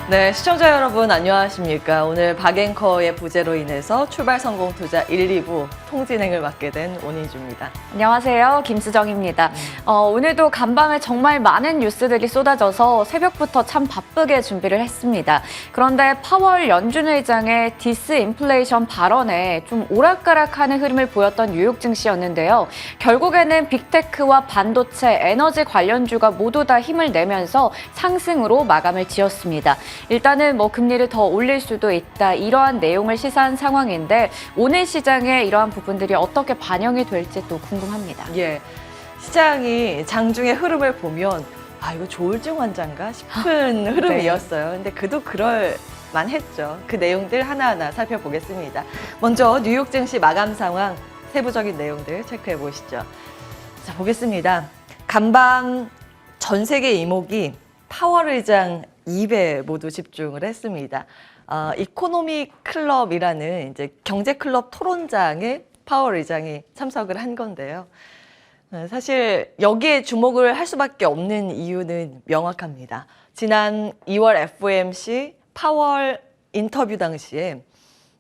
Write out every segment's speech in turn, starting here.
네, 시청자 여러분 안녕하십니까. 오늘 박앵커의 부재로 인해서 출발 성공 투자 1, 2부 통진행을 맡게 된 원희주입니다. 안녕하세요. 김수정입니다. 오늘도 간밤에 정말 많은 뉴스들이 쏟아져서 새벽부터 참 바쁘게 준비를 했습니다. 그런데 파월 연준 의장의 디스인플레이션 발언에 좀 오락가락하는 흐름을 보였던 뉴욕 증시였는데요. 결국에는 빅테크와 반도체, 에너지 관련주가 모두 다 힘을 내면서 상승으로 마감을 지었습니다. 일단은 금리를 더 올릴 수도 있다, 이러한 내용을 시사한 상황인데 오늘 시장에 이러한 부분들이 어떻게 반영이 될지 또 궁금합니다. 예, 시장이 장중의 흐름을 보면 이거 조울증 환자인가 싶은 흐름이었어요. 근데 그도 그럴 만했죠. 그 내용들 하나하나 살펴보겠습니다. 먼저 뉴욕 증시 마감 상황 세부적인 내용들 체크해 보시죠. 자, 보겠습니다. 간밤 전 세계 이목이 파월 의장 입에 모두 집중을 했습니다. 이코노미 클럽이라는 이제 경제 클럽 토론장에 파월 의장이 참석을 한 건데요. 사실 여기에 주목을 할 수밖에 없는 이유는 명확합니다. 지난 2월 FOMC 파월 인터뷰 당시에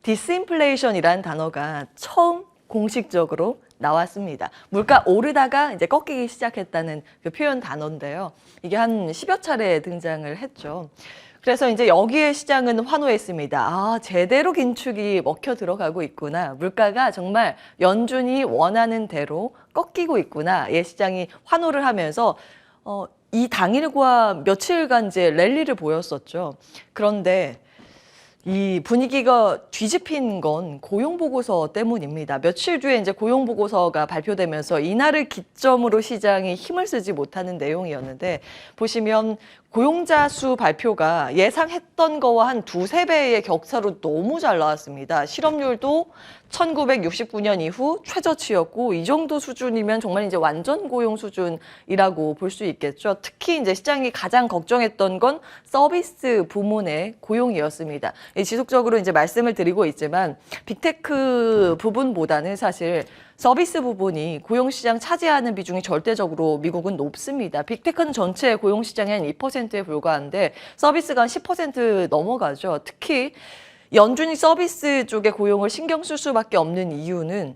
디스인플레이션이라는 단어가 처음 공식적으로 나왔습니다. 물가 오르다가 이제 꺾이기 시작했다는 그 표현 단어인데요. 이게 한 10여 차례 등장을 했죠. 그래서 이제 여기에 시장은 환호했습니다. 제대로 긴축이 먹혀 들어가고 있구나. 물가가 정말 연준이 원하는 대로 꺾이고 있구나. 시장이 환호를 하면서 이 당일과 며칠간 이제 랠리를 보였었죠. 그런데 이 분위기가 뒤집힌 건 고용보고서 때문입니다. 며칠 뒤에 이제 고용보고서가 발표되면서 이날을 기점으로 시장이 힘을 쓰지 못하는 내용이었는데, 보시면 고용자 수 발표가 예상했던 거와 한 두세 배의 격차로 너무 잘 나왔습니다. 실업률도 1969년 이후 최저치였고, 이 정도 수준이면 정말 이제 완전 고용 수준이라고 볼 수 있겠죠. 특히 이제 시장이 가장 걱정했던 건 서비스 부문의 고용이었습니다. 지속적으로 이제 말씀을 드리고 있지만 빅테크 부분보다는 사실 서비스 부분이 고용시장 차지하는 비중이 절대적으로 미국은 높습니다. 빅테크는 전체 고용시장의 한 2%에 불과한데 서비스가 한 10% 넘어가죠. 특히 연준이 서비스 쪽에 고용을 신경 쓸 수밖에 없는 이유는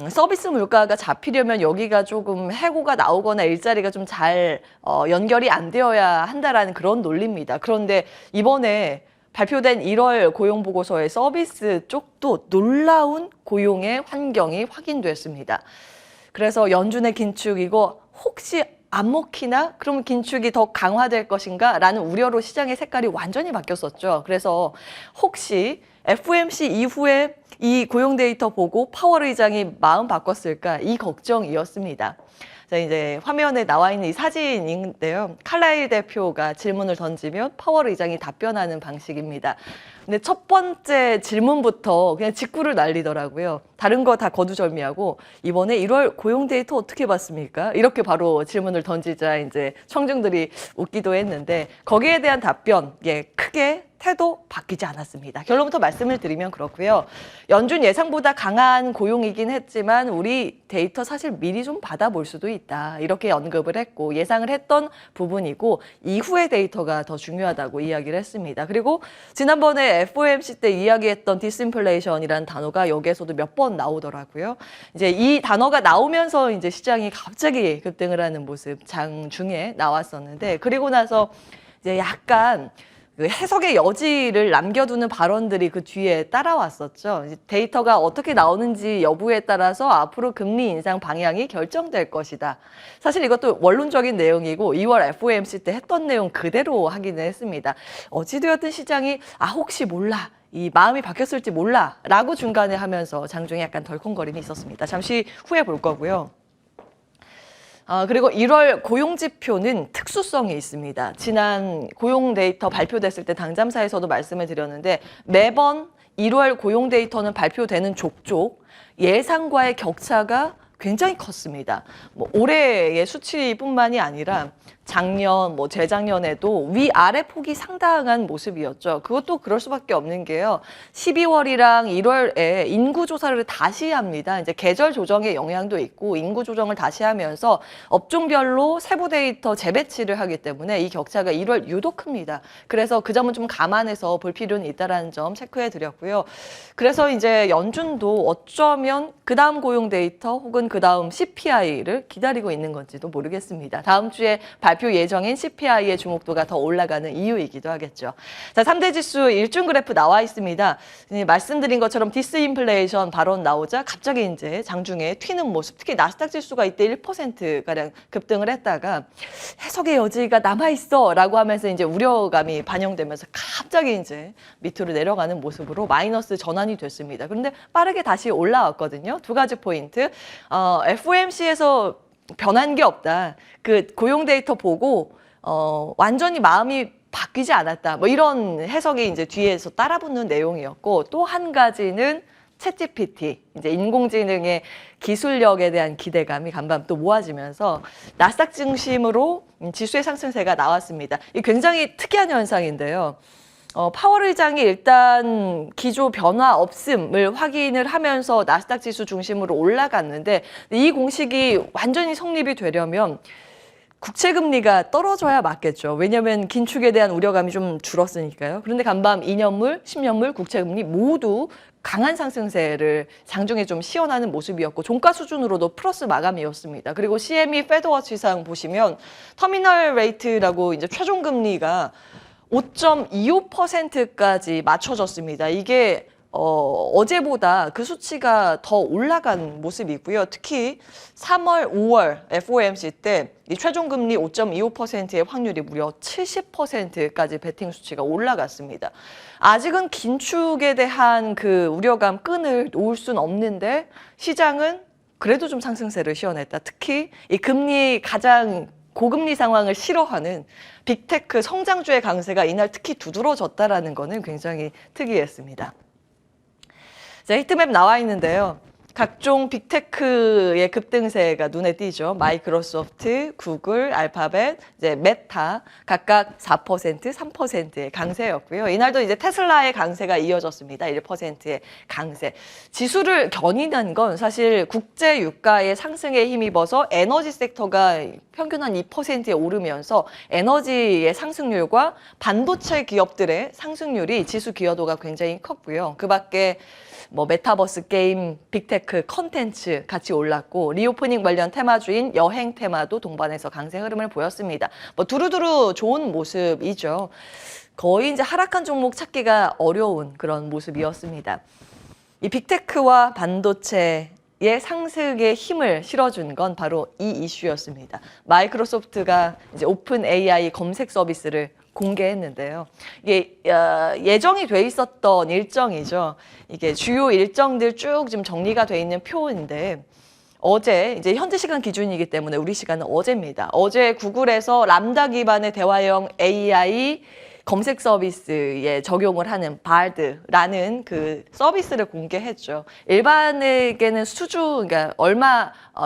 서비스 물가가 잡히려면 여기가 조금 해고가 나오거나 일자리가 좀 잘 연결이 안 되어야 한다라는 그런 논리입니다. 그런데 이번에 발표된 1월 고용보고서의 서비스 쪽도 놀라운 고용의 환경이 확인됐습니다. 그래서 연준의 긴축 이거 혹시 안 먹히나? 그럼 긴축이 더 강화될 것인가? 라는 우려로 시장의 색깔이 완전히 바뀌었었죠. 그래서 혹시 FOMC 이후에 이 고용 데이터 보고 파월 의장이 마음 바꿨을까? 이 걱정이었습니다. 자, 이제 화면에 나와 있는 이 사진인데요. 칼라일 대표가 질문을 던지면 파월 의장이 답변하는 방식입니다. 근데 첫 번째 질문부터 그냥 직구를 날리더라고요. 다른 거 다 거두절미하고 이번에 1월 고용 데이터 어떻게 봤습니까? 이렇게 바로 질문을 던지자 이제 청중들이 웃기도 했는데 거기에 대한 답변, 크게 태도 바뀌지 않았습니다. 결론부터 말씀을 드리면 그렇고요. 연준 예상보다 강한 고용이긴 했지만 우리 데이터 사실 미리 좀 받아볼 수도 있다. 이렇게 언급을 했고 예상을 했던 부분이고 이후의 데이터가 더 중요하다고 이야기를 했습니다. 그리고 지난번에 FOMC 때 이야기했던 디스인플레이션이라는 단어가 여기에서도 몇 번 나오더라고요. 이제 이 단어가 나오면서 이제 시장이 갑자기 급등을 하는 모습 장중에 나왔었는데 그리고 나서 이제 약간 그 해석의 여지를 남겨두는 발언들이 그 뒤에 따라왔었죠. 데이터가 어떻게 나오는지 여부에 따라서 앞으로 금리 인상 방향이 결정될 것이다. 사실 이것도 원론적인 내용이고 2월 FOMC 때 했던 내용 그대로 하기는 했습니다. 어찌되었든 시장이 혹시 몰라. 이 마음이 바뀌었을지 몰라 라고 중간에 하면서 장중에 약간 덜컹거림이 있었습니다. 잠시 후에 볼 거고요. 그리고 1월 고용지표는 특수성이 있습니다. 지난 고용 데이터 발표됐을 때 당잠사에서도 말씀을 드렸는데 매번 1월 고용 데이터는 발표되는 족족 예상과의 격차가 굉장히 컸습니다. 올해의 수치뿐만이 아니라 작년, 뭐 재작년에도 위아래 폭이 상당한 모습이었죠. 그것도 그럴 수밖에 없는 게요. 12월이랑 1월에 인구 조사를 다시 합니다. 이제 계절 조정의 영향도 있고 인구 조정을 다시 하면서 업종별로 세부 데이터 재배치를 하기 때문에 이 격차가 1월 유독 큽니다. 그래서 그 점은 좀 감안해서 볼 필요는 있다라는 점 체크해 드렸고요. 그래서 이제 연준도 어쩌면 그 다음 고용 데이터 혹은 그 다음 CPI를 기다리고 있는 건지도 모르겠습니다. 다음 주에 발표 예정인 CPI의 주목도가 더 올라가는 이유이기도 하겠죠. 자, 3대 지수 일중 그래프 나와 있습니다. 말씀드린 것처럼 디스인플레이션 발언 나오자 갑자기 이제 장중에 튀는 모습, 특히 나스닥 지수가 이때 1%가량 급등을 했다가 해석의 여지가 남아있어 라고 하면서 이제 우려감이 반영되면서 갑자기 이제 밑으로 내려가는 모습으로 마이너스 전환이 됐습니다. 그런데 빠르게 다시 올라왔거든요. 두 가지 포인트. FOMC에서 변한 게 없다. 그 고용 데이터 보고 완전히 마음이 바뀌지 않았다. 뭐 이런 해석이 이제 뒤에서 따라붙는 내용이었고 또 한 가지는 챗GPT, 이제 인공지능의 기술력에 대한 기대감이 간밤 또 모아지면서 나스닥 중심으로 지수의 상승세가 나왔습니다. 이 굉장히 특이한 현상인데요. 파월 의장이 일단 기조 변화 없음을 확인을 하면서 나스닥 지수 중심으로 올라갔는데 이 공식이 완전히 성립이 되려면 국채금리가 떨어져야 맞겠죠. 왜냐하면 긴축에 대한 우려감이 좀 줄었으니까요. 그런데 간밤 2년물, 10년물 국채금리 모두 강한 상승세를 장중에 좀 시연하는 모습이었고 종가 수준으로도 플러스 마감이었습니다. 그리고 CME 페드워치상 보시면 터미널 레이트라고 이제 최종 금리가 5.25%까지 맞춰졌습니다. 이게 어제보다 그 수치가 더 올라간 모습이고요. 특히 3월, 5월 FOMC 때 이 최종 금리 5.25%의 확률이 무려 70%까지 베팅 수치가 올라갔습니다. 아직은 긴축에 대한 그 우려감 끈을 놓을 수는 없는데 시장은 그래도 좀 상승세를 시원했다. 특히 이 금리 가장 고금리 상황을 싫어하는 빅테크 성장주의 강세가 이날 특히 두드러졌다라는 거는 굉장히 특이했습니다. 자, 히트맵 나와 있는데요. 각종 빅테크의 급등세가 눈에 띄죠. 마이크로소프트, 구글, 알파벳, 이제 메타 각각 4%, 3%의 강세였고요. 이날도 이제 테슬라의 강세가 이어졌습니다. 1%의 강세. 지수를 견인한 건 사실 국제 유가의 상승에 힘입어서 에너지 섹터가 평균 한 2%에 오르면서 에너지의 상승률과 반도체 기업들의 상승률이 지수 기여도가 굉장히 컸고요. 그 밖에 뭐 메타버스 게임, 빅테크, 컨텐츠 같이 올랐고 리오프닝 관련 테마주인 여행 테마도 동반해서 강세 흐름을 보였습니다. 뭐 두루두루 좋은 모습이죠. 거의 이제 하락한 종목 찾기가 어려운 그런 모습이었습니다. 이 빅테크와 반도체의 상승에 힘을 실어준 건 바로 이 이슈였습니다. 마이크로소프트가 이제 오픈 AI 검색 서비스를 공개했는데요. 이게 예정이 돼 있었던 일정이죠. 이게 주요 일정들 쭉 지금 정리가 돼 있는 표인데 어제 이제 현지 시간 기준이기 때문에 우리 시간은 어제입니다. 어제 구글에서 람다 기반의 대화형 AI 검색 서비스에 적용을 하는 바드라는 그 서비스를 공개했죠. 일반에게는 그러니까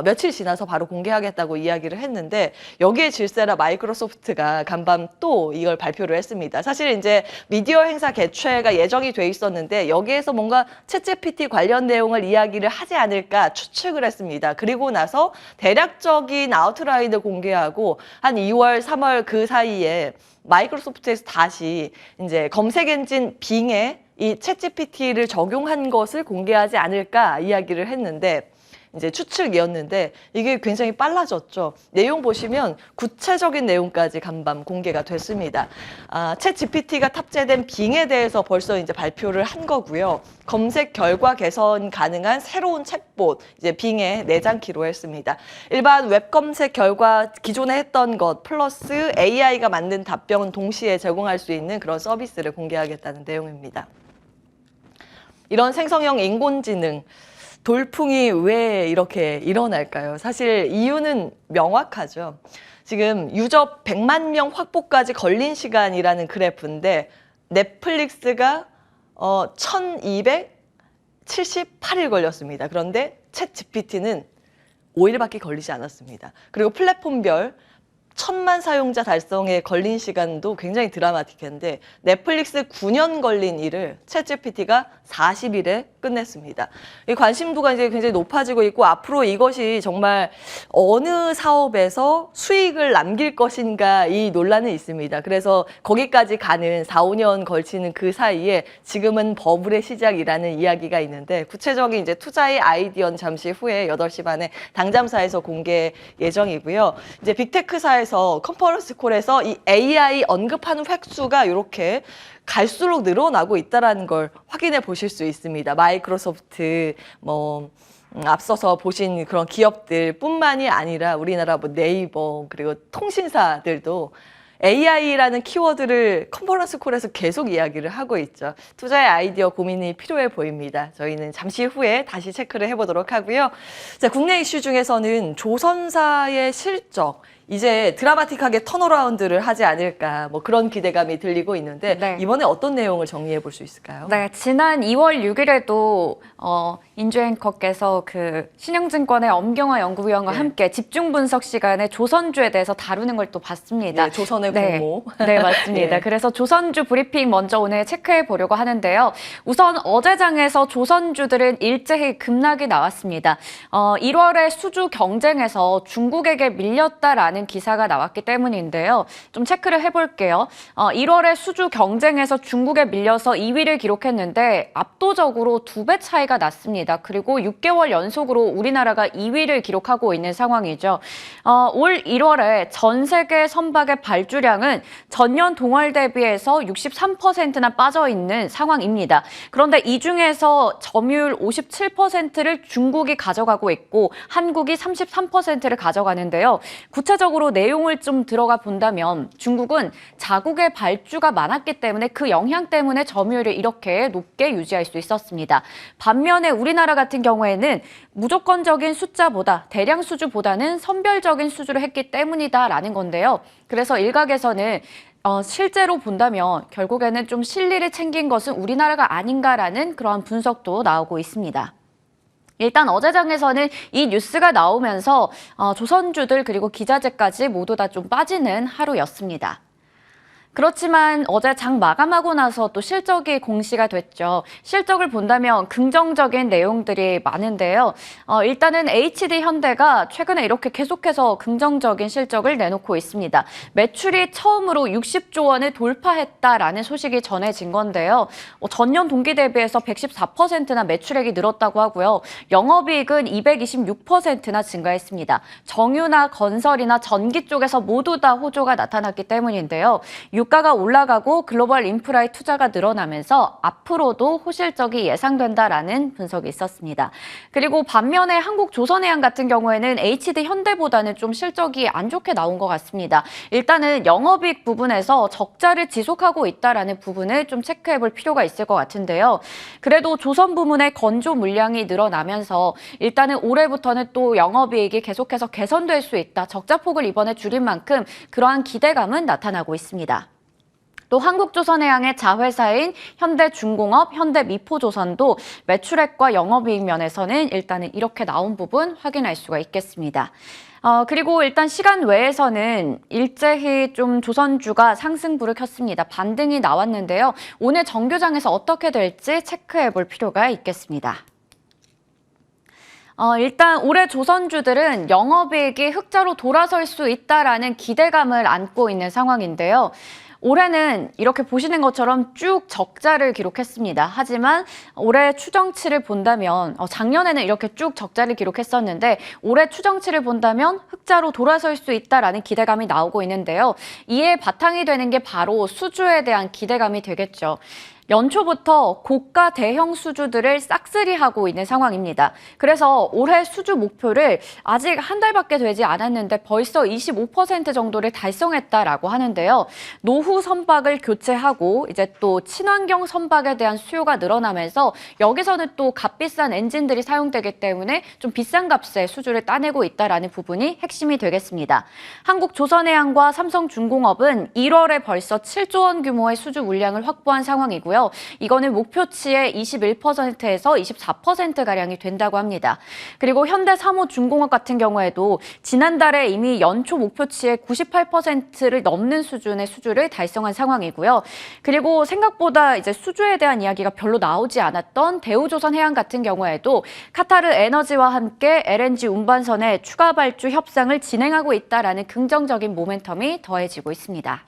며칠 지나서 바로 공개하겠다고 이야기를 했는데 여기에 질세라 마이크로소프트가 간밤 또 이걸 발표를 했습니다. 사실 이제 미디어 행사 개최가 예정이 돼 있었는데 여기에서 뭔가 챗GPT 관련 내용을 이야기를 하지 않을까 추측을 했습니다. 그리고 나서 대략적인 아웃라인을 공개하고 한 2월, 3월 그 사이에 마이크로소프트에서 다시 이제 검색 엔진 빙에 이 챗GPT를 적용한 것을 공개하지 않을까 이야기를 했는데 이제 추측이었는데 이게 굉장히 빨라졌죠. 내용 보시면 구체적인 내용까지 간밤 공개가 됐습니다. 챗 GPT가 탑재된 빙에 대해서 벌써 이제 발표를 한 거고요. 검색 결과 개선 가능한 새로운 챗봇 이제 빙에 내장키로 했습니다. 일반 웹 검색 결과 기존에 했던 것 플러스 AI가 만든 답변은 동시에 제공할 수 있는 그런 서비스를 공개하겠다는 내용입니다. 이런 생성형 인공지능 돌풍이 왜 이렇게 일어날까요? 사실 이유는 명확하죠. 지금 유저 100만 명 확보까지 걸린 시간이라는 그래프인데 넷플릭스가 1278일 걸렸습니다. 그런데 챗 GPT는 5일밖에 걸리지 않았습니다. 그리고 플랫폼별 천만 사용자 달성에 걸린 시간도 굉장히 드라마틱한데 넷플릭스 9년 걸린 일을 챗GPT가 40일에 끝냈습니다. 이 관심도가 이제 굉장히 높아지고 있고 앞으로 이것이 정말 어느 사업에서 수익을 남길 것인가 이 논란은 있습니다. 그래서 거기까지 가는 4, 5년 걸치는 그 사이에 지금은 버블의 시작이라는 이야기가 있는데 구체적인 이제 투자의 아이디어는 잠시 후에 8시 반에 당잠사에서 공개 예정이고요. 이제 빅테크사에서 컨퍼런스 콜에서 이 AI 언급하는 횟수가 이렇게 갈수록 늘어나고 있다는 걸 확인해 보실 수 있습니다. 마이크로소프트, 앞서서 보신 그런 기업들 뿐만이 아니라 우리나라 뭐 네이버 그리고 통신사들도 AI라는 키워드를 컨퍼런스 콜에서 계속 이야기를 하고 있죠. 투자의 아이디어 고민이 필요해 보입니다. 저희는 잠시 후에 다시 체크를 해보도록 하고요. 자, 국내 이슈 중에서는 조선사의 실적, 이제 드라마틱하게 턴어라운드를 하지 않을까 뭐 그런 기대감이 들리고 있는데 네. 이번에 어떤 내용을 정리해 볼 수 있을까요? 네, 지난 2월 6일에도 인주 앵커께서 그 신영증권의 엄경화 연구위원과 네. 함께 집중 분석 시간에 조선주에 대해서 다루는 걸 또 봤습니다. 네, 조선의 네. 공모. 네, 맞습니다. 예. 그래서 조선주 브리핑 먼저 오늘 체크해 보려고 하는데요. 우선 어제 장에서 조선주들은 일제히 급락이 나왔습니다. 1월에 수주 경쟁에서 중국에게 밀렸다라는 기사가 나왔기 때문인데요. 좀 체크를 해볼게요. 1월에 수주 경쟁에서 중국에 밀려서 2위를 기록했는데 압도적으로 2배 차이가 났습니다. 그리고 6개월 연속으로 우리나라가 2위를 기록하고 있는 상황이죠. 올 1월에 전 세계 선박의 발주량은 전년 동월 대비해서 63%나 빠져 있는 상황입니다. 그런데 이 중에서 점유율 57%를 중국이 가져가고 있고 한국이 33%를 가져가는데요. 구체적으로 내용을 좀 들어가 본다면 중국은 자국의 발주가 많았기 때문에 그 영향 때문에 점유율을 이렇게 높게 유지할 수 있었습니다. 반면에 우리나라 같은 경우에는 무조건적인 숫자보다 대량 수주보다는 선별적인 수주를 했기 때문이다라는 건데요. 그래서 일각에서는 실제로 본다면 결국에는 좀 실리를 챙긴 것은 우리나라가 아닌가라는 그러한 분석도 나오고 있습니다. 일단 어제 장에서는 이 뉴스가 나오면서 조선주들 그리고 기자재까지 모두 다 좀 빠지는 하루였습니다. 그렇지만 어제 장 마감하고 나서 또 실적이 공시가 됐죠. 실적을 본다면 긍정적인 내용들이 많은데요. 일단은 HD 현대가 최근에 이렇게 계속해서 긍정적인 실적을 내놓고 있습니다. 매출이 처음으로 60조 원을 돌파했다라는 소식이 전해진 건데요. 전년 동기 대비해서 114%나 매출액이 늘었다고 하고요. 영업이익은 226%나 증가했습니다. 정유나 건설이나 전기 쪽에서 모두 다 호조가 나타났기 때문인데요. 유가가 올라가고 글로벌 인프라의 투자가 늘어나면서 앞으로도 호실적이 예상된다라는 분석이 있었습니다. 그리고 반면에 한국조선해양 같은 경우에는 HD 현대보다는 좀 실적이 안 좋게 나온 것 같습니다. 일단은 영업이익 부분에서 적자를 지속하고 있다라는 부분을 좀 체크해 볼 필요가 있을 것 같은데요. 그래도 조선 부문의 건조 물량이 늘어나면서 일단은 올해부터는 또 영업이익이 계속해서 개선될 수 있다. 적자폭을 이번에 줄인 만큼 그러한 기대감은 나타나고 있습니다. 또 한국조선해양의 자회사인 현대중공업, 현대미포조선도 매출액과 영업이익 면에서는 일단은 이렇게 나온 부분 확인할 수가 있겠습니다. 그리고 일단 시간 외에서는 일제히 좀 조선주가 상승불을 켰습니다. 반등이 나왔는데요. 오늘 정규장에서 어떻게 될지 체크해 볼 필요가 있겠습니다. 일단 올해 조선주들은 영업이익이 흑자로 돌아설 수 있다라는 기대감을 안고 있는 상황인데요. 올해는 이렇게 보시는 것처럼 쭉 적자를 기록했습니다. 하지만 올해 추정치를 본다면 작년에는 이렇게 쭉 적자를 기록했었는데 올해 추정치를 본다면 흑자로 돌아설 수 있다라는 기대감이 나오고 있는데요. 이에 바탕이 되는 게 바로 수주에 대한 기대감이 되겠죠. 연초부터 고가 대형 수주들을 싹쓸이하고 있는 상황입니다. 그래서 올해 수주 목표를 아직 한 달밖에 되지 않았는데 벌써 25% 정도를 달성했다라고 하는데요. 노후 선박을 교체하고 이제 또 친환경 선박에 대한 수요가 늘어나면서 여기서는 또 값비싼 엔진들이 사용되기 때문에 좀 비싼 값에 수주를 따내고 있다라는 부분이 핵심이 되겠습니다. 한국조선해양과 삼성중공업은 1월에 벌써 7조 원 규모의 수주 물량을 확보한 상황이고요. 있는데요. 이거는 목표치의 21%에서 24%가량이 된다고 합니다. 그리고 현대사무중공업 같은 경우에도 지난달에 이미 연초 목표치의 98%를 넘는 수준의 수주를 달성한 상황이고요. 그리고 생각보다 이제 수주에 대한 이야기가 별로 나오지 않았던 대우조선해양 같은 경우에도 카타르 에너지와 함께 LNG 운반선의 추가 발주 협상을 진행하고 있다라는 긍정적인 모멘텀이 더해지고 있습니다.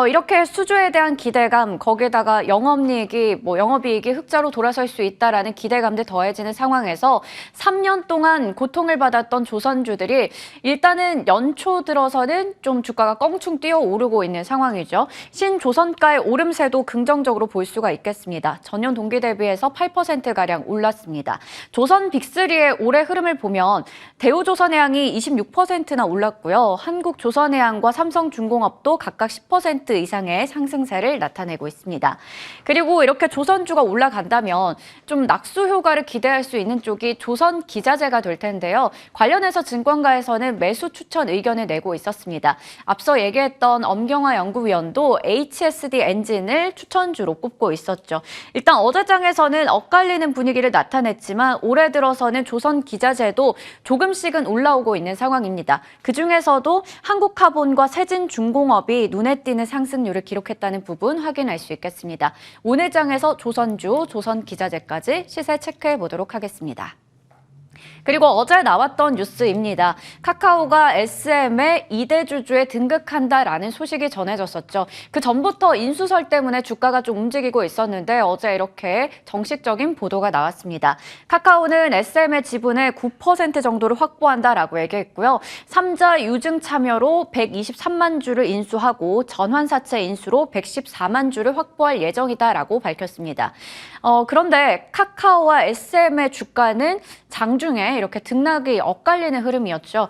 이렇게 수주에 대한 기대감, 거기에다가 영업이익이 흑자로 돌아설 수 있다라는 기대감도 더해지는 상황에서 3년 동안 고통을 받았던 조선주들이 일단은 연초 들어서는 좀 주가가 껑충 뛰어오르고 있는 상황이죠. 신조선가의 오름세도 긍정적으로 볼 수가 있겠습니다. 전년 동기 대비해서 8%가량 올랐습니다. 조선 빅3의 올해 흐름을 보면 대우조선해양이 26%나 올랐고요. 한국조선해양과 삼성중공업도 각각 10% 이상의 상승세를 나타내고 있습니다. 그리고 이렇게 조선주가 올라간다면 좀 낙수 효과를 기대할 수 있는 쪽이 조선기자재가 될 텐데요. 관련해서 증권가에서는 매수 추천 의견을 내고 있었습니다. 앞서 얘기했던 엄경화 연구위원도 HSD 엔진을 추천주로 꼽고 있었죠. 일단 어제장에서는 엇갈리는 분위기를 나타냈지만 올해 들어서는 조선기자재도 조금씩은 올라오고 있는 상황입니다. 그중에서도 한국카본과 세진중공업이 눈에 띄는 상승률을 기록했다는 부분 확인할 수 있겠습니다. 오늘 장에서 조선주, 조선기자재까지 시세 체크해 보도록 하겠습니다. 그리고 어제 나왔던 뉴스입니다. 카카오가 SM의 2대 주주에 등극한다라는 소식이 전해졌었죠. 그 전부터 인수설 때문에 주가가 좀 움직이고 있었는데 어제 이렇게 정식적인 보도가 나왔습니다. 카카오는 SM의 지분의 9% 정도를 확보한다라고 얘기했고요. 3자 유증 참여로 123만 주를 인수하고 전환사채 인수로 114만 주를 확보할 예정이다라고 밝혔습니다. 그런데 카카오와 SM의 주가는 장중에 이렇게 등락이 엇갈리는 흐름이었죠.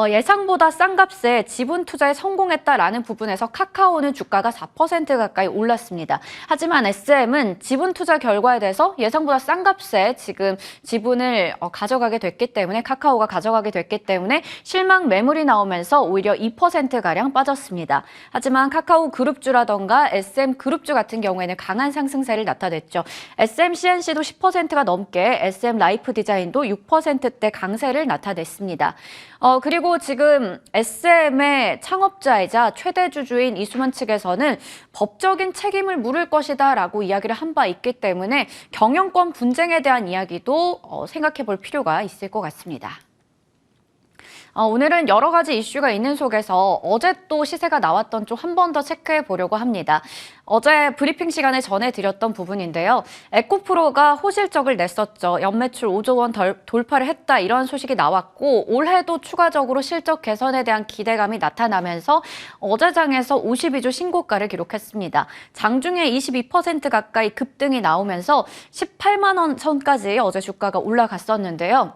예상보다 싼 값에 지분 투자에 성공했다라는 부분에서 카카오는 주가가 4% 가까이 올랐습니다. 하지만 SM은 지분 투자 결과에 대해서 예상보다 싼 값에 지금 지분을 가져가게 됐기 때문에 카카오가 가져가게 됐기 때문에 실망 매물이 나오면서 오히려 2%가량 빠졌습니다. 하지만 카카오 그룹주라던가 SM 그룹주 같은 경우에는 강한 상승세를 나타냈죠. SM CNC도 10%가 넘게 SM 라이프 디자인도 6%대 강세를 나타냈습니다. 그리고 지금 SM의 창업자이자 최대 주주인 이수만 측에서는 법적인 책임을 물을 것이다라고 이야기를 한 바 있기 때문에 경영권 분쟁에 대한 이야기도 생각해 볼 필요가 있을 것 같습니다. 오늘은 여러 가지 이슈가 있는 속에서 어제 또 시세가 나왔던 쪽 한 번 더 체크해 보려고 합니다. 어제 브리핑 시간에 전해드렸던 부분인데요. 에코프로가 호실적을 냈었죠. 연매출 5조 원 돌파를 했다 이런 소식이 나왔고 올해도 추가적으로 실적 개선에 대한 기대감이 나타나면서 어제 장에서 52주 신고가를 기록했습니다. 장중에 22% 가까이 급등이 나오면서 18만 원 선까지 어제 주가가 올라갔었는데요.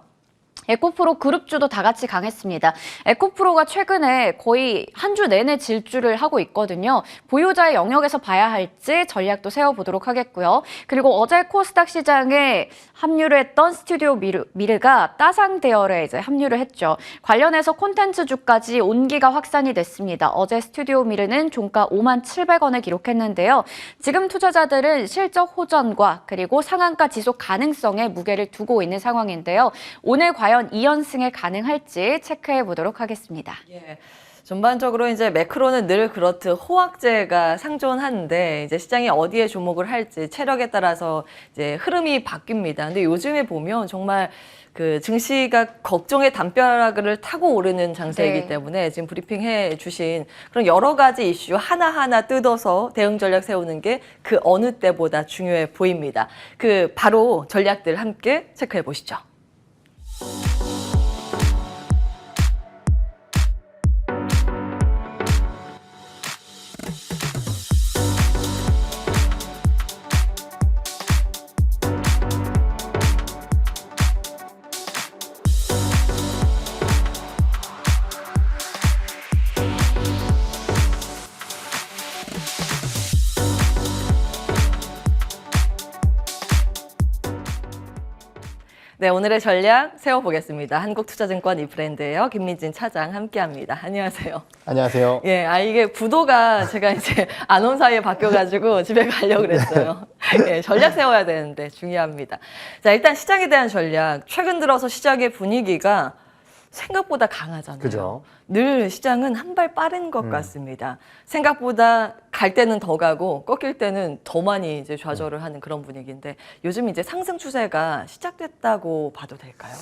에코프로 그룹주도 다 같이 강했습니다. 에코프로가 최근에 거의 한 주 내내 질주를 하고 있거든요. 보유자의 영역에서 봐야 할지 전략도 세워보도록 하겠고요. 그리고 어제 코스닥 시장에 합류를 했던 스튜디오 미르가 따상 대열에 이제 합류를 했죠. 관련해서 콘텐츠주까지 온기가 확산이 됐습니다. 어제 스튜디오 미르는 종가 57,000원을 기록했는데요. 지금 투자자들은 실적 호전과 그리고 상한가 지속 가능성에 무게를 두고 있는 상황인데요. 오늘 과연 2연승에 가능할지 체크해 보도록 하겠습니다. 예. 전반적으로 이제 매크로는 늘 그렇듯 호황제가 상존하는데 이제 시장이 어디에 주목을 할지 체력에 따라서 이제 흐름이 바뀝니다. 근데 요즘에 보면 정말 그 증시가 걱정의 담벼락을 타고 오르는 장세이기 때문에 지금 브리핑해 주신 그런 여러 가지 이슈 하나하나 뜯어서 대응 전략 세우는 게 그 어느 때보다 중요해 보입니다. 그 바로 전략들 함께 체크해 보시죠. 네, 오늘의 전략 세워보겠습니다. 한국투자증권 이브랜드예요. 김민진 차장 함께합니다. 안녕하세요. 안녕하세요. 예, 이게 부도가 제가 이제 안 온 사이에 바뀌어가지고 집에 가려고 그랬어요. 예, 전략 세워야 되는데 중요합니다. 자, 일단 시장에 대한 전략. 최근 들어서 시장의 분위기가 생각보다 강하잖아요. 그죠. 늘 시장은 한 발 빠른 것 같습니다. 생각보다 갈 때는 더 가고 꺾일 때는 더 많이 이제 좌절을 하는 그런 분위기인데 요즘 이제 상승 추세가 시작됐다고 봐도 될까요?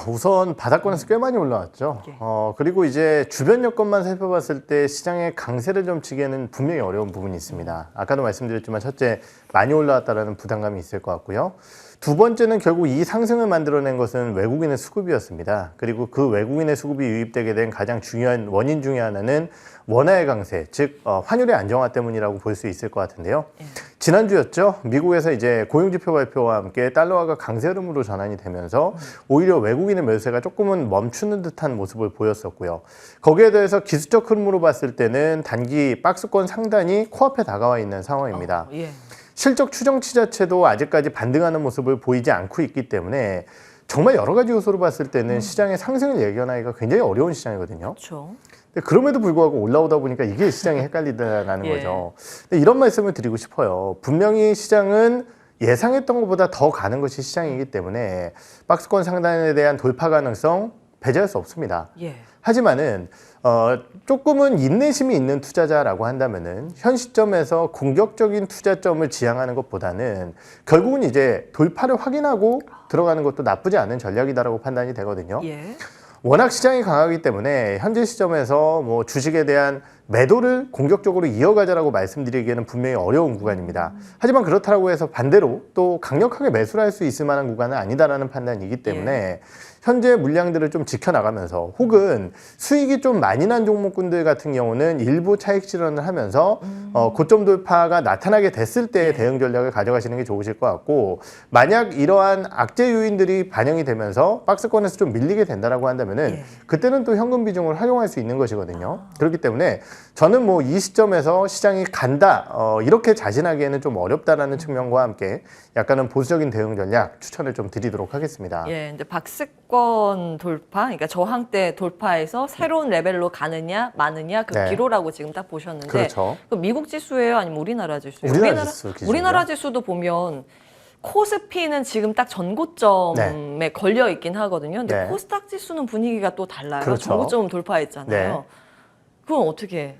우선 바닥권에서 꽤 많이 올라왔죠. 예. 그리고 이제 주변 여건만 살펴봤을 때 시장의 강세를 좀 치기에는 분명히 어려운 부분이 있습니다. 아까도 말씀드렸지만 첫째, 많이 올라왔다라는 부담감이 있을 것 같고요. 두 번째는 결국 이 상승을 만들어낸 것은 외국인의 수급이었습니다. 그리고 그 외국인의 수급이 유입되게 된 가장 중요한 원인 중에 하나는 원화의 강세, 즉 환율의 안정화 때문이라고 볼 수 있을 것 같은데요. 예. 지난주였죠. 미국에서 이제 고용지표 발표와 함께 달러화가 강세 흐름으로 전환이 되면서 오히려 외국인의 매수세가 조금은 멈추는 듯한 모습을 보였었고요. 거기에 대해서 기술적 흐름으로 봤을 때는 단기 박스권 상단이 코앞에 다가와 있는 상황입니다. 예. 실적 추정치 자체도 아직까지 반등하는 모습을 보이지 않고 있기 때문에 정말 여러 가지 요소로 봤을 때는 시장의 상승을 예견하기가 굉장히 어려운 시장이거든요. 그렇죠. 근데 그럼에도 불구하고 올라오다 보니까 이게 시장이 헷갈리다라는 예. 거죠. 근데 이런 말씀을 드리고 싶어요. 분명히 시장은 예상했던 것보다 더 가는 것이 시장이기 때문에 박스권 상단에 대한 돌파 가능성 배제할 수 없습니다. 예. 하지만은 조금은 인내심이 있는 투자자라고 한다면은 현 시점에서 공격적인 투자점을 지향하는 것보다는 결국은 이제 돌파를 확인하고 들어가는 것도 나쁘지 않은 전략이다라고 판단이 되거든요. 예. 워낙 시장이 강하기 때문에 현재 시점에서 뭐 주식에 대한 매도를 공격적으로 이어가자라고 말씀드리기에는 분명히 어려운 구간입니다. 하지만 그렇다고 해서 반대로 또 강력하게 매수를 할 수 있을 만한 구간은 아니다라는 판단이기 때문에 현재 물량들을 좀 지켜나가면서 혹은 수익이 좀 많이 난 종목군들 같은 경우는 일부 차익 실현을 하면서 고점 돌파가 나타나게 됐을 때의 대응 전략을 가져가시는 게 좋으실 것 같고, 만약 이러한 악재 요인들이 반영이 되면서 박스권에서 좀 밀리게 된다라고 한다면은 그때는 또 현금 비중을 활용할 수 있는 것이거든요. 그렇기 때문에 저는 뭐 이 시점에서 시장이 간다 이렇게 자신하기에는 좀 어렵다라는 측면과 함께 약간은 보수적인 대응 전략 추천을 좀 드리도록 하겠습니다. 예, 근데 박스권 돌파, 그러니까 저항대 돌파해서 새로운 레벨로 가느냐 마느냐 그 네. 기로라고 지금 딱 보셨는데, 그렇죠. 그 미국 지수예요, 아니면 우리나라 지수예요? 우리나라 지수 기준이죠. 우리나라 지수도 보면 코스피는 지금 딱 전고점에 걸려 있긴 하거든요. 근데 네. 코스닥 지수는 분위기가 또 달라요. 그렇죠. 전고점 돌파했잖아요. 네. 그건 어떻게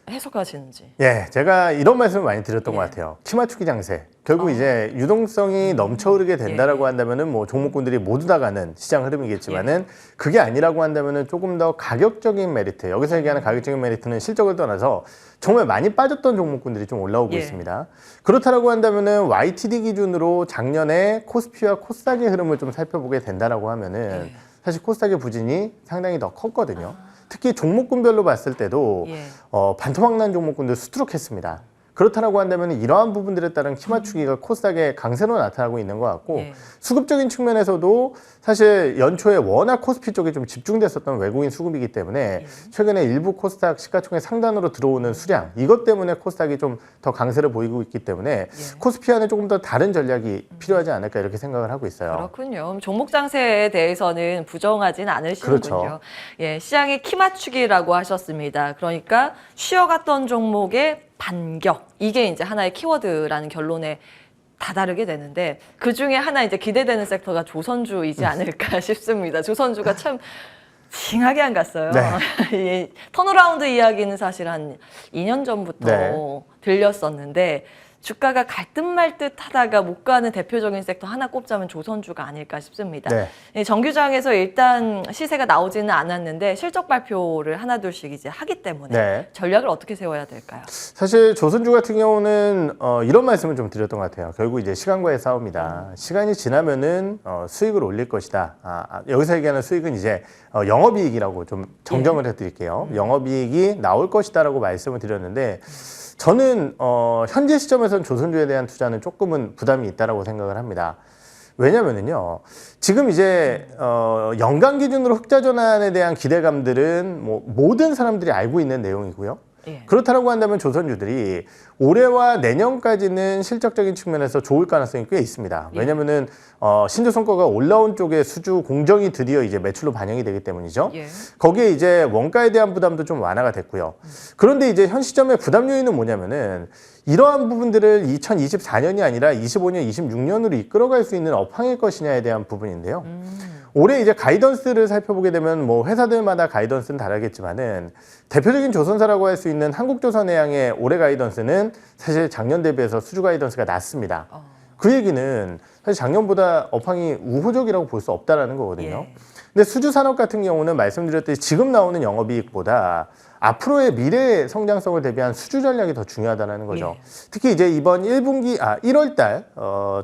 해석하시는지? 예, 제가 이런 말씀을 많이 드렸던 예. 것 같아요. 키 맞추기 장세. 결국 이제 유동성이 넘쳐흐르게 된다라고 예. 한다면은 뭐 종목군들이 모두 다 가는 시장 흐름이겠지만은 그게 아니라고 한다면은 조금 더 가격적인 메리트. 여기서 얘기하는 가격적인 메리트는 실적을 떠나서 정말 많이 빠졌던 종목군들이 좀 올라오고 예. 있습니다. 그렇다라고 한다면은 YTD 기준으로 작년에 코스피와 코스닥의 흐름을 좀 살펴보게 된다라고 하면은 예. 사실 코스닥의 부진이 상당히 더 컸거든요. 특히 종목군별로 봤을 때도 예. 반토막 난 종목군들 수두룩했습니다. 그렇다라고 한다면 이러한 부분들에 따른 키 맞추기가 코스닥의 강세로 나타나고 있는 것 같고, 예. 수급적인 측면에서도 사실 연초에 워낙 코스피 쪽에 좀 집중됐었던 외국인 수급이기 때문에 최근에 일부 코스닥 시가총액 상단으로 들어오는 수량, 이것 때문에 코스닥이 좀 더 강세를 보이고 있기 때문에 코스피와는 조금 더 다른 전략이 필요하지 않을까 이렇게 생각을 하고 있어요. 그렇군요. 종목 장세에 대해서는 부정하진 않으시는군요. 그렇죠. 예, 시장의 키 맞추기라고 하셨습니다. 그러니까 쉬어갔던 종목의 반격, 이게 이제 하나의 키워드라는 결론에 다다르게 되는데, 그 중에 하나 이제 기대되는 섹터가 조선주이지 않을까 싶습니다. 조선주가 참 징하게 안 갔어요. 이 턴어라운드 이야기는 사실 한 2년 전부터 들렸었는데, 주가가 갈 듯 말 듯 하다가 못 가는 대표적인 섹터 하나 꼽자면 조선주가 아닐까 싶습니다. 네. 정규장에서 일단 시세가 나오지는 않았는데 실적 발표를 하나둘씩 이제 하기 때문에 네. 전략을 어떻게 세워야 될까요? 사실 조선주 같은 경우는 이런 말씀을 좀 드렸던 것 같아요. 결국 이제 시간과의 싸움이다. 시간이 지나면은 수익을 올릴 것이다. 여기서 얘기하는 수익은 이제 영업이익이라고 좀 정정을 해드릴게요. 영업이익이 나올 것이다라고 말씀을 드렸는데, 저는 현재 시점에서는 조선주에 대한 투자는 조금은 부담이 있다라고 생각을 합니다. 왜냐면은요, 지금 이제 연간 기준으로 흑자 전환에 대한 기대감들은 뭐 모든 사람들이 알고 있는 내용이고요. 예. 그렇다고 한다면 조선주들이 올해와 내년까지는 실적적인 측면에서 좋을 가능성이 꽤 있습니다. 왜냐면은 신조선거가 올라온 쪽에 수주 공정이 드디어 이제 매출로 반영이 되기 때문이죠. 예. 거기에 이제 원가에 대한 부담도 좀 완화가 됐고요. 그런데 이제 현 시점의 부담 요인은 뭐냐면은 이러한 부분들을 2024년이 아니라 25년, 26년으로 이끌어갈 수 있는 업황일 것이냐에 대한 부분인데요. 올해 이제 가이던스를 살펴보게 되면 뭐 회사들마다 가이던스는 다르겠지만은 대표적인 조선사라고 할 수 있는 한국조선해양의 올해 가이던스는 사실 작년 대비해서 수주 가이던스가 낮습니다. 그 얘기는 사실 작년보다 업황이 우호적이라고 볼 수 없다라는 거거든요. 예. 근데 수주 산업 같은 경우는 말씀드렸듯이 지금 나오는 영업이익보다 앞으로의 미래 성장성을 대비한 수주 전략이 더 중요하다는 거죠. 예. 특히 이제 이번 1월 달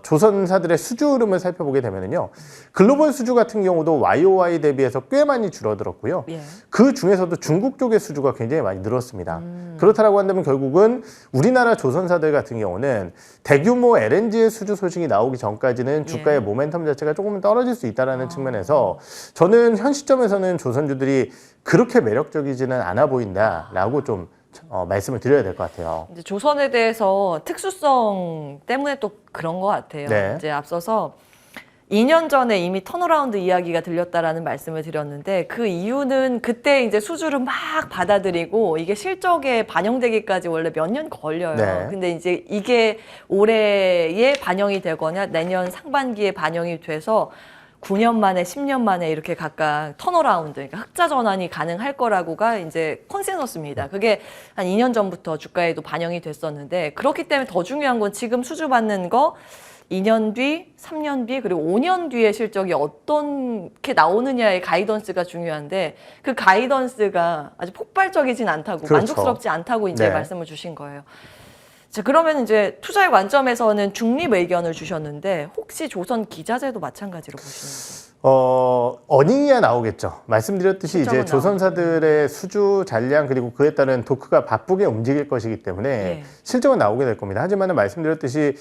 조선사들의 수주 흐름을 살펴보게 되면요. 글로벌 수주 같은 경우도 YOY 대비해서 꽤 많이 줄어들었고요. 예. 그 중에서도 중국 쪽의 수주가 굉장히 많이 늘었습니다. 그렇다고 한다면 결국은 우리나라 조선사들 같은 경우는 대규모 LNG의 수주 소식이 나오기 전까지는 주가의 모멘텀 자체가 조금 떨어질 수 있다는 측면에서 저는 현 시점에서는 조선주들이 그렇게 매력적이지는 않아 보인다라고 좀 말씀을 드려야 될 것 같아요. 이제 조선에 대해서 특수성 때문에 또 그런 것 같아요. 네. 이제 앞서서 2년 전에 이미 턴어라운드 이야기가 들렸다라는 말씀을 드렸는데 그 이유는 그때 이제 수주를 막 받아들이고 이게 실적에 반영되기까지 원래 몇 년 걸려요. 네. 근데 이제 이게 올해에 반영이 되거나 내년 상반기에 반영이 돼서 9년 만에 10년 만에 이렇게 각각 턴어라운드, 그러니까 흑자 전환이 가능할 거라고가 이제 컨센서스입니다. 그게 한 2년 전부터 주가에도 반영이 됐었는데 그렇기 때문에 더 중요한 건 지금 수주받는 거 2년 뒤, 3년 뒤, 그리고 5년 뒤의 실적이 어떻게 나오느냐의 가이던스가 중요한데 그 가이던스가 아주 폭발적이진 않다고, 그렇죠. 만족스럽지 않다고 이제 네. 말씀을 주신 거예요. 자, 그러면 이제 투자의 관점에서는 중립 의견을 주셨는데 혹시 조선 기자재도 마찬가지로 보시는지? 어닝이야 나오겠죠. 말씀드렸듯이 이제 실적은 조선사들의 수주 잔량 그리고 그에 따른 토크가 바쁘게 움직일 것이기 때문에 예. 실적은 나오게 될 겁니다. 하지만 말씀드렸듯이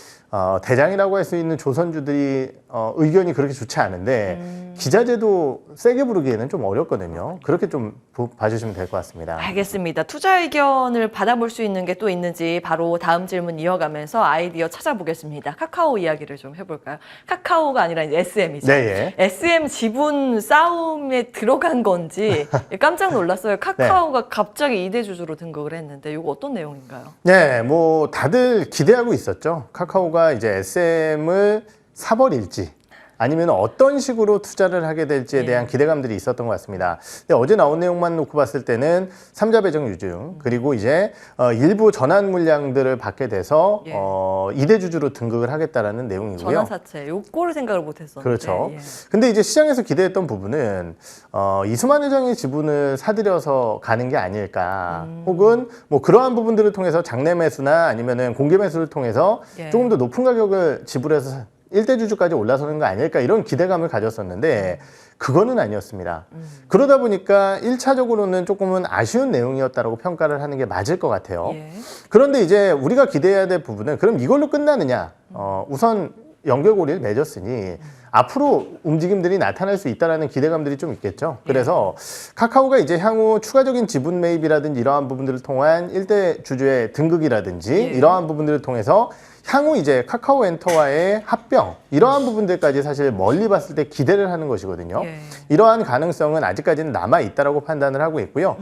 대장이라고 할 수 있는 조선주들이 의견이 그렇게 좋지 않은데 기자재도 세게 부르기에는 좀 어렵거든요. 그렇게 좀 봐주시면 될 것 같습니다. 알겠습니다. 투자 의견을 받아볼 수 있는 게 또 있는지 바로 다음 질문 이어가면서 아이디어 찾아보겠습니다. 카카오 이야기를 좀 해볼까요? 카카오가 아니라 이제 SM이죠. 네, 예. SM 지분 싸움에 들어간 건지 깜짝 놀랐어요. 카카오가 갑자기 2대 주주로 등극을 했는데 이거 어떤 내용인가요? 네, 뭐 다들 기대하고 있었죠. 카카오가 이제 SM을 사버릴지 아니면 어떤 식으로 투자를 하게 될지에 대한 기대감들이 있었던 것 같습니다. 근데 어제 나온 내용만 놓고 봤을 때는 3자 배정 유증 그리고 이제 일부 전환 물량들을 받게 돼서 2대 주주로 등극을 하겠다라는 내용이고요. 전환사채, 요거를 생각을 못했었는데. 그렇죠. 예. 근데 이제 시장에서 기대했던 부분은 이수만 회장의 지분을 사들여서 가는 게 아닐까 혹은 뭐 그러한 부분들을 통해서 장내 매수나 아니면은 공개 매수를 통해서 예. 조금 더 높은 가격을 지불해서 1대 주주까지 올라서는 거 아닐까 이런 기대감을 가졌었는데 그거는 아니었습니다. 그러다 보니까 1차적으로는 조금은 아쉬운 내용이었다고 평가를 하는 게 맞을 것 같아요. 예. 그런데 이제 우리가 기대해야 될 부분은 그럼 이걸로 끝나느냐? 우선 연결고리를 맺었으니 앞으로 움직임들이 나타날 수 있다는 기대감들이 좀 있겠죠. 그래서 카카오가 이제 향후 추가적인 지분 매입이라든지 이러한 부분들을 통한 1대 주주의 등극이라든지 이러한 부분들을 통해서 향후 이제 카카오엔터와의 합병 이러한 부분들까지 사실 멀리 봤을 때 기대를 하는 것이거든요. 예. 이러한 가능성은 아직까지는 남아 있다라고 판단을 하고 있고요.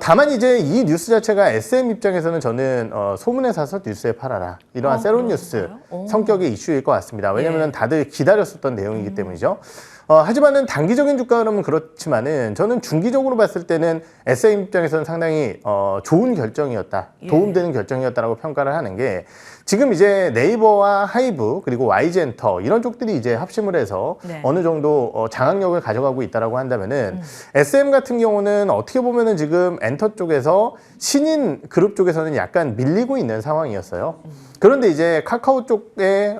다만 이제 이 뉴스 자체가 SM 입장에서는 저는 소문에 사서 뉴스에 팔아라 이러한 세론 뉴스 성격의 이슈일 것 같습니다. 왜냐하면 다들 기다렸었던 내용이기 때문이죠. 하지만은 단기적인 주가 흐름은 그렇지만은 저는 중기적으로 봤을 때는 SM 입장에서는 상당히 좋은 결정이었다, 도움되는 결정이었다라고 평가를 하는 게 지금 이제 네이버와 하이브 그리고 YG엔터 이런 쪽들이 이제 합심을 해서 어느 정도 장악력을 가져가고 있다라고 한다면은 SM 같은 경우는 어떻게 보면은 지금 엔터 쪽에서 신인 그룹 쪽에서는 약간 밀리고 있는 상황이었어요. 그런데 이제 카카오 쪽에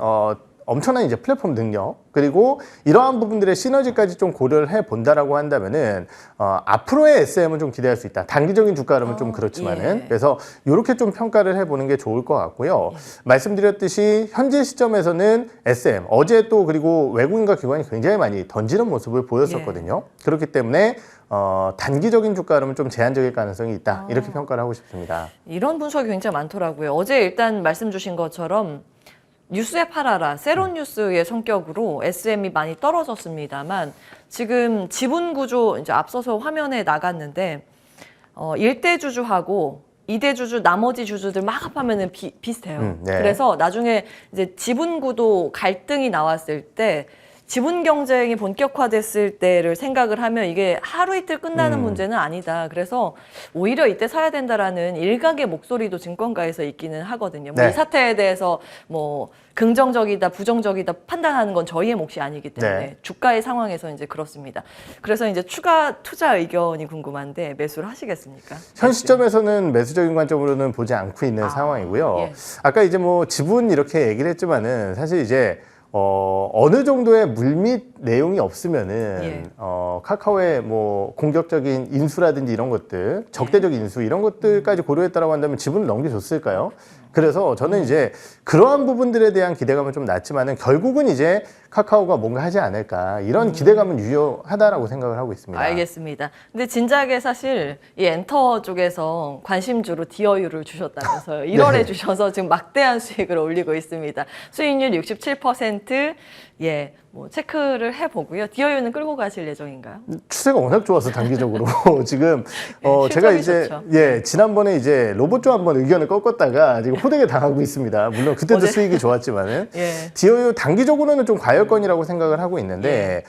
엄청난 이제 플랫폼 능력 그리고 이러한 부분들의 시너지까지 좀 고려를 해 본다라고 한다면은 앞으로의 SM은 좀 기대할 수 있다. 단기적인 주가 흐름은 좀 그렇지만은 예. 그래서 이렇게 좀 평가를 해보는 게 좋을 것 같고요. 말씀드렸듯이 현재 시점에서는 SM 어제 또 그리고 외국인과 기관이 굉장히 많이 던지는 모습을 보였었거든요. 그렇기 때문에 단기적인 주가 흐름은 좀 제한적일 가능성이 있다. 이렇게 평가를 하고 싶습니다. 이런 분석이 굉장히 많더라고요. 어제 일단 말씀 주신 것처럼 뉴스에 팔아라, 세론 뉴스의 성격으로 SM이 많이 떨어졌습니다만 지금 지분 구조 이제 앞서서 화면에 나갔는데 1대 주주하고 2대 주주 나머지 주주들 막 합하면은 비슷해요. 네. 그래서 나중에 이제 지분 구도 갈등이 나왔을 때 지분 경쟁이 본격화됐을 때를 생각을 하면 이게 하루 이틀 끝나는 문제는 아니다. 그래서 오히려 이때 사야 된다라는 일각의 목소리도 증권가에서 있기는 하거든요. 뭐 네. 이 사태에 대해서 뭐 긍정적이다, 부정적이다 판단하는 건 저희의 몫이 아니기 때문에 네. 주가의 상황에서 이제 그렇습니다. 그래서 이제 추가 투자 의견이 궁금한데 매수를 하시겠습니까? 현 시점에서는 매수적인 관점으로는 보지 않고 있는 상황이고요. 예. 아까 이제 뭐 지분 이렇게 얘기를 했지만은 사실 이제 어느 정도의 물밑 내용이 없으면은 예. 카카오의 뭐 공격적인 인수라든지 이런 것들, 적대적 인수 이런 것들까지 고려했다라고 한다면 지분을 넘겨줬을까요? 그래서 저는 이제 그러한 부분들에 대한 기대감은 좀 낮지만은 결국은 이제 카카오가 뭔가 하지 않을까 이런 기대감은 유효하다라고 생각을 하고 있습니다. 알겠습니다. 근데 진작에 사실 이 엔터 쪽에서 관심주로 디어유를 주셨다면서요. 1월에 주셔서 지금 막대한 수익을 올리고 있습니다. 수익률 67%, 예, 뭐 체크를 해보고요. 디어유는 끌고 가실 예정인가요? 추세가 워낙 좋아서 단기적으로 지금 네, 제가 실적이 이제 좋죠. 지난번에 이제 로봇조 한번 의견을 꺾었다가 지금 호되게 당하고 있습니다. 물론 그때도 어제- 수익이 좋았지만은 예. 디어유 단기적으로는 좀 과열권이라고 생각을 하고 있는데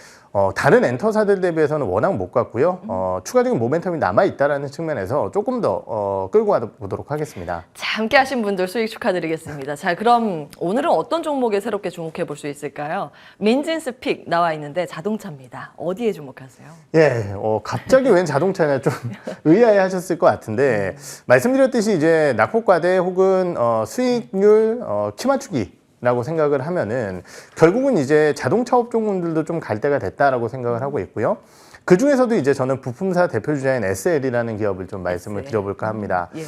다른 엔터사들 대비해서는 워낙 못 갔고요. 추가적인 모멘텀이 남아 있다라는 측면에서 조금 더 끌고 가보도록 하겠습니다. 자, 함께 하신 분들 수익 축하드리겠습니다. 자, 그럼 오늘은 어떤 종목에 새롭게 주목해 볼 수 있을까요? 민진스 픽 나와 있는데 자동차입니다. 어디에 주목하세요? 예, 갑자기 웬 자동차냐 좀 의아해 하셨을 것 같은데, 말씀드렸듯이 이제 낙폭과대 혹은 수익률 키 맞추기 라고 생각을 하면은 결국은 이제 자동차 업종군들도 좀 갈 때가 됐다라고 생각을 하고 있고요. 그 중에서도 이제 저는 부품사 대표 주자인 SL이라는 기업을 좀 말씀을 드려볼까 합니다. 예.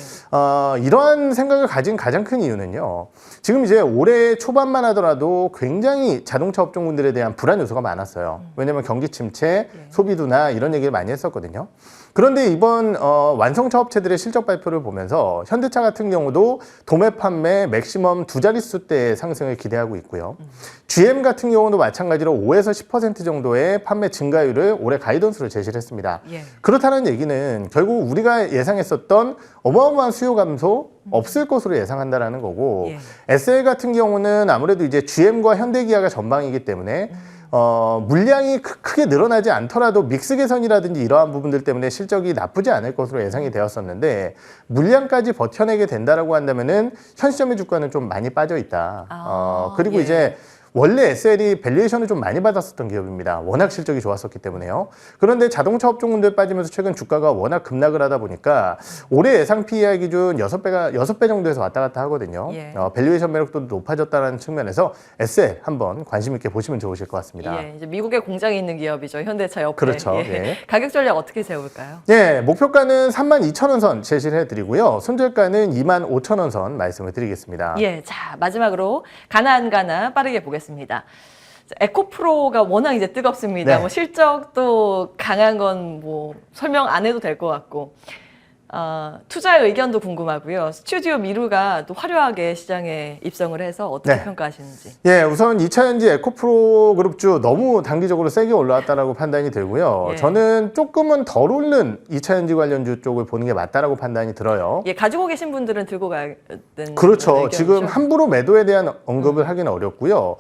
이러한 생각을 가진 가장 큰 이유는요. 지금 이제 올해 초반만 하더라도 굉장히 자동차 업종군들에 대한 불안 요소가 많았어요. 왜냐하면 경기 침체, 소비 둔화 이런 얘기를 많이 했었거든요. 그런데 이번 완성차 업체들의 실적 발표를 보면서 현대차 같은 경우도 도매 판매 맥시멈 2자릿수대의 상승을 기대하고 있고요. GM 같은 경우도 마찬가지로 5에서 10% 정도의 판매 증가율을 올해 가이던스로 제시를 했습니다. 예. 그렇다는 얘기는 결국 우리가 예상했었던 어마어마한 수요 감소 없을 것으로 예상한다라는 거고, 예. SL 같은 경우는 아무래도 이제 GM과 현대기아가 전방이기 때문에 물량이 크게 늘어나지 않더라도 믹스 개선이라든지 이러한 부분들 때문에 실적이 나쁘지 않을 것으로 예상이 되었었는데, 물량까지 버텨내게 된다라고 한다면은 현 시점의 주가는 좀 많이 빠져 있다. 그리고 예. 이제 원래 SL이 밸류에이션을 좀 많이 받았었던 기업입니다. 워낙 실적이 좋았었기 때문에요. 그런데 자동차 업종군들 빠지면서 최근 주가가 워낙 급락을 하다 보니까 올해 예상 PER 기준 6배 정도에서 왔다 갔다 하거든요. 예. 밸류에이션 매력도 높아졌다는 측면에서 SL 한번 관심 있게 보시면 좋으실 것 같습니다. 예, 이제 미국에 공장이 있는 기업이죠. 현대차 옆에. 그렇죠. 예. 예. 가격 전략 어떻게 세울까요? 네, 목표가는 32,000원 선 제시를 해드리고요. 손절가는 25,000원 선 말씀을 드리겠습니다. 예, 자, 마지막으로 가나 빠르게 보겠습니다. 에코프로가 워낙 이제 뜨겁습니다. 네. 뭐 실적도 강한 건 뭐 설명 안 해도 될 것 같고. 투자의 의견도 궁금하고요. 스튜디오 미루가 또 화려하게 시장에 입성을 해서 어떻게 네. 평가하시는지. 예, 우선 2차전지 에코프로 그룹주 너무 단기적으로 세게 올라왔다라고 판단이 들고요. 예. 저는 조금은 덜 오른 2차전지 관련주 쪽을 보는 게 맞다라고 판단이 들어요. 예, 가지고 계신 분들은 들고 가야 되는 그렇죠. 의견이죠? 지금 함부로 매도에 대한 언급을 하기는 어렵고요.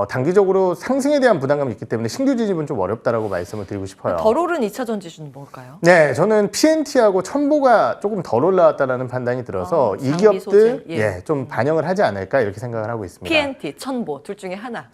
단기적으로 상승에 대한 부담감이 있기 때문에 신규 진입은 좀 어렵다라고 말씀을 드리고 싶어요. 덜 오른 2차 전지주는 뭘까요? 네, 저는 PNT하고 첨보가 조금 덜 올라왔다라는 판단이 들어서 이 장비 기업들 소재, 예. 좀 반영을 하지 않을까 이렇게 생각을 하고 있습니다. PNT, 천보 둘 중에 하나.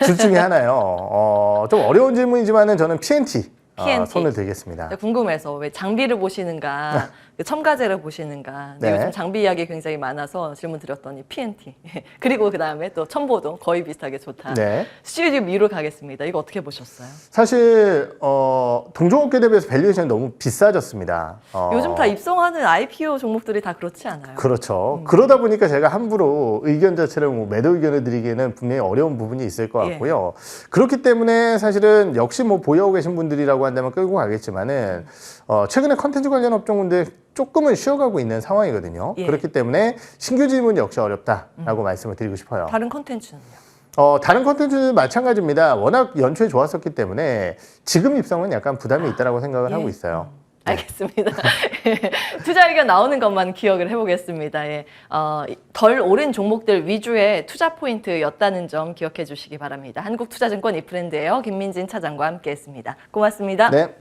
둘 중에 하나요. 좀 어려운 질문이지만은 저는 PNT PNT. 손을 들겠습니다. 궁금해서 왜 장비를 보시는가, 첨가제를 보시는가. 네. 요즘 장비 이야기 굉장히 많아서 질문 드렸더니 PNT. 그리고 그 다음에 또 첨보도 거의 비슷하게 좋다. 네. 스튜디오 미로 가겠습니다. 이거 어떻게 보셨어요? 사실 동종업계 대비해서 밸류에이션이 너무 비싸졌습니다. 요즘 다 입성하는 IPO 종목들이 다 그렇지 않아요? 그렇죠. 그러다 보니까 제가 함부로 의견 자체를 뭐 매도 의견을 드리기에는 분명히 어려운 부분이 있을 것 같고요. 그렇기 때문에 사실은 역시 뭐 보유하고 계신 분들이라고 한다면 끌고 가겠지만은 최근에 컨텐츠 관련 업종군들 조금은 쉬어가고 있는 상황이거든요. 예. 그렇기 때문에 신규 질문 역시 어렵다라고 말씀을 드리고 싶어요. 다른 컨텐츠는요? 다른 컨텐츠 마찬가지입니다. 워낙 연초에 좋았었기 때문에 지금 입성은 약간 부담이 있다라고 생각을 하고 있어요. 알겠습니다. 투자 의견 나오는 것만 기억을 해보겠습니다. 예. 덜 오른 종목들 위주의 투자 포인트였다는 점 기억해 주시기 바랍니다. 한국투자증권 이프랜드예요. 김민진 차장과 함께했습니다. 고맙습니다. 네.